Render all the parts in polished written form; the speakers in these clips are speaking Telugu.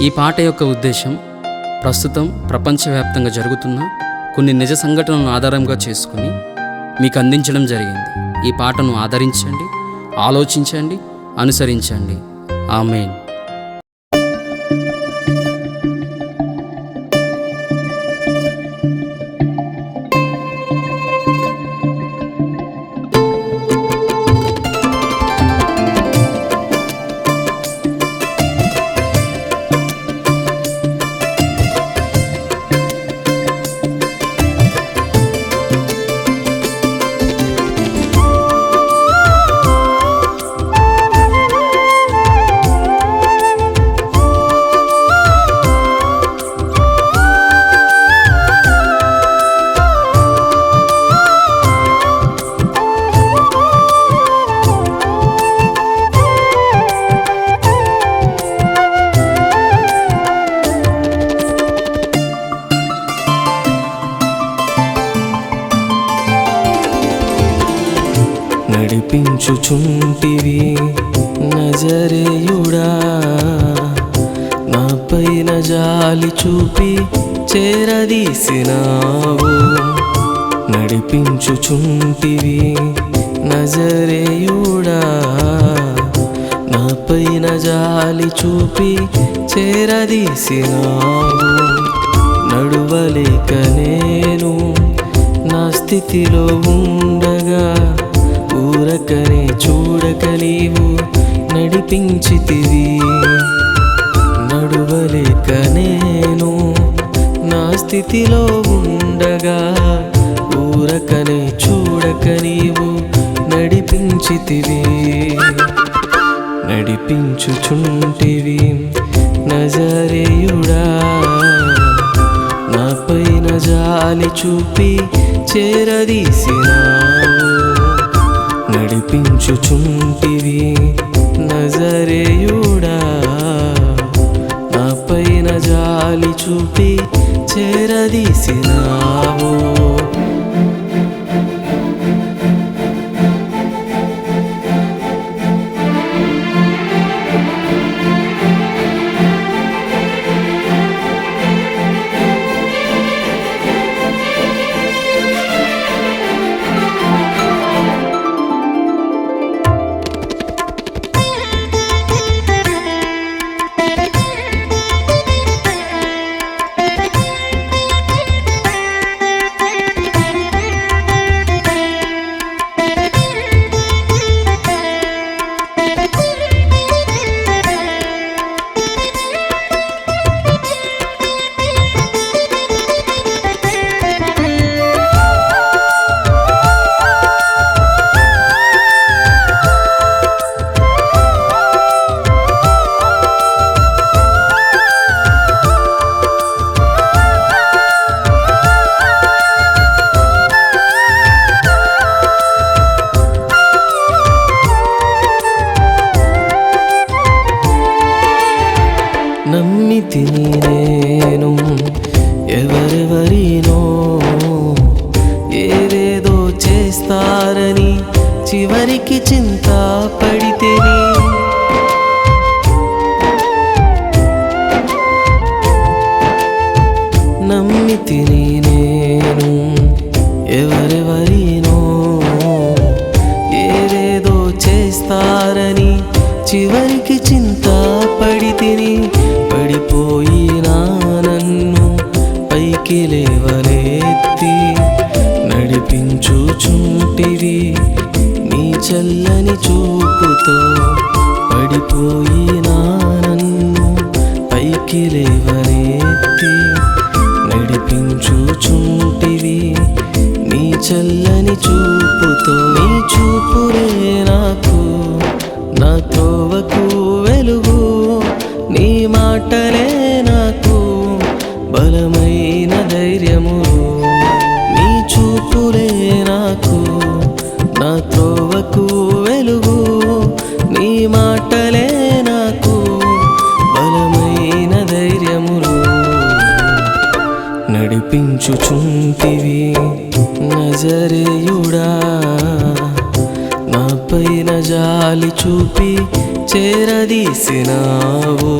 ఈ పాట యొక్క ఉద్దేశం ప్రస్తుతం ప్రపంచవ్యాప్తంగా జరుగుతున్న కొన్ని నిజ సంఘటనలను ఆధారంగా చేసుకుని మీకు అందించడం జరిగింది. ఈ పాటను ఆదరించండి, ఆలోచించండి, అనుసరించండి. ఆమేన్. నడిపించుచుంటివి నజరేయుడా, నాపైన జాలి చూపి చేరదీసినావు. నడిపించుచుంటివి నజరేయుడా, నాపైన జాలి చూపి చేరదీసినావు. నడువలేక నేను నా స్థితిలో ఉండగా ఊరకనే చూడక నీవు నడిపించితివి. నడువలేక నేను నా స్థితిలో ఉండగా ఊరకనే చూడక నీవు నడిపించితివి. నడిపించుచుంటివి నజరేయుడా, నాపైన జాలి చూపి చేరదీసినావు. నడిపించుచుంటివి నజరేయుడా, నాపైన జాలి చూపి చేరదీసినావు. నమ్మితిని నేను ఎవరెవరినో, ఏదేదో చేస్తారని చివరికి చింత పడితేని. నమ్మితిని నేను ఎవరెవరినో, ఏదేదో చేస్తారని చివరికి చింత పడితేని. పడిపోయినా నన్ను పైకి లేవనెత్తి నడిపించుచుంటివి నీ చల్లని చూపుతో. పడిపోయినా నన్ను పైకి లేవనెత్తి నడిపించుచుంటివి నీ చల్లని చూపుతో. నీ చూపులే నాకు నా త్రోవకు వెలుగు, నీ మాటలే నాకు బలమైన ధైర్యము. నీ చూపులే నాకు నా త్రోవకు వెలుగు, నీ మాటలే నాకు బలమైన ధైర్యములు. నడిపించుచుంటివి నజరేయుడా, నాపైన జాలి చూపి చేరదీసినావు.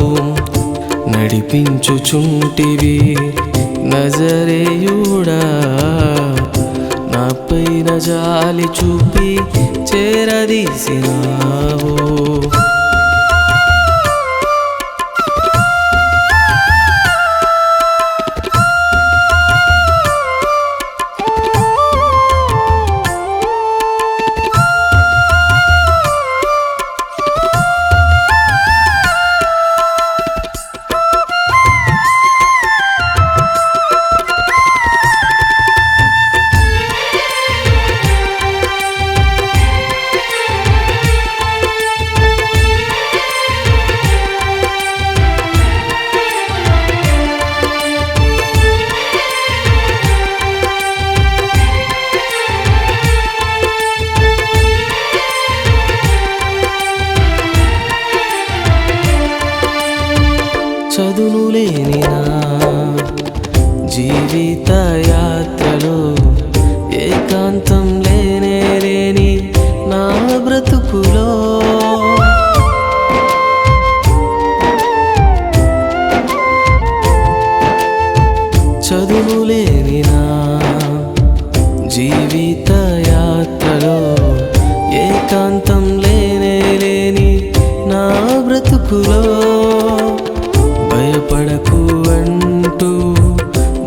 నడిపించుచుంటివి నజరేయుడా, నా పైన జాలి చూపి చేరదీసినావు. చదువులేని నా జీవిత యాత్రలో ఏకాంతం లేని నా బ్రతుకులో చదువులేని నా జీవిత యాత్రలో ఏకాంతం లేని నా బ్రతుకులో భయపడకు అంటూ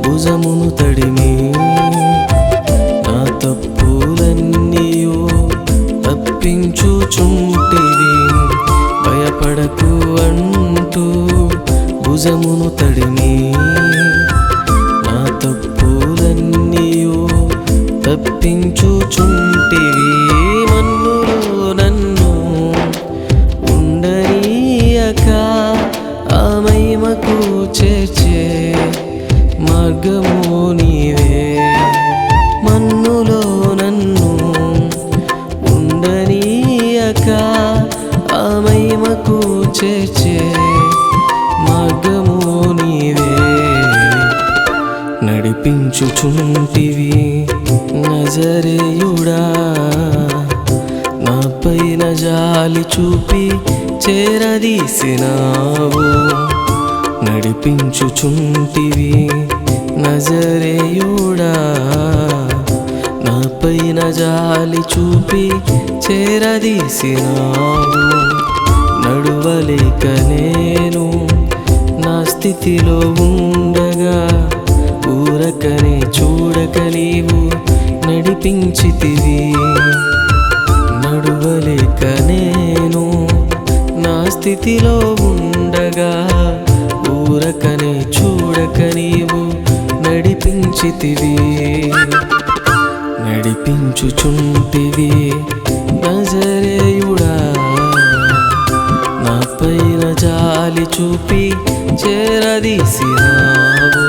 భుజమును తడిమి నా తప్పులన్నీయు తప్పించుచుంటివి. భయపడకు అంటూ భుజమును తడిమి నా తప్పులన్నీయు తప్పించుచుంటివి. మన్నులో నన్ను ఉండనీయక ఆ మహిమకు చేర్చే మార్గము నీవే. మన్నులో నన్ను ఉండనీయక ఆ మహిమకు చేర్చే మార్గము నీవే. నడిపించుచుంటివి నజరేయుడా, నా పైన జాలి చూపి చేరదీసినావు. నడిపించుచుంటివి నజరేయుడా, నా పైన జాలి చూపి చేరదీసినావు. నడువలేక నేను నా స్థితిలో ఉండగా ఊరకనే చూడక నీవు నడిపించితివి. నడువలేక నేను నా స్థితిలో ఉండగా ఊరకనే చూడక నీవు నడిపించితివి. నడిపించుచుంటివి నజరేయుడా, నా పైన జాలి చూపి చేరదీసినావు.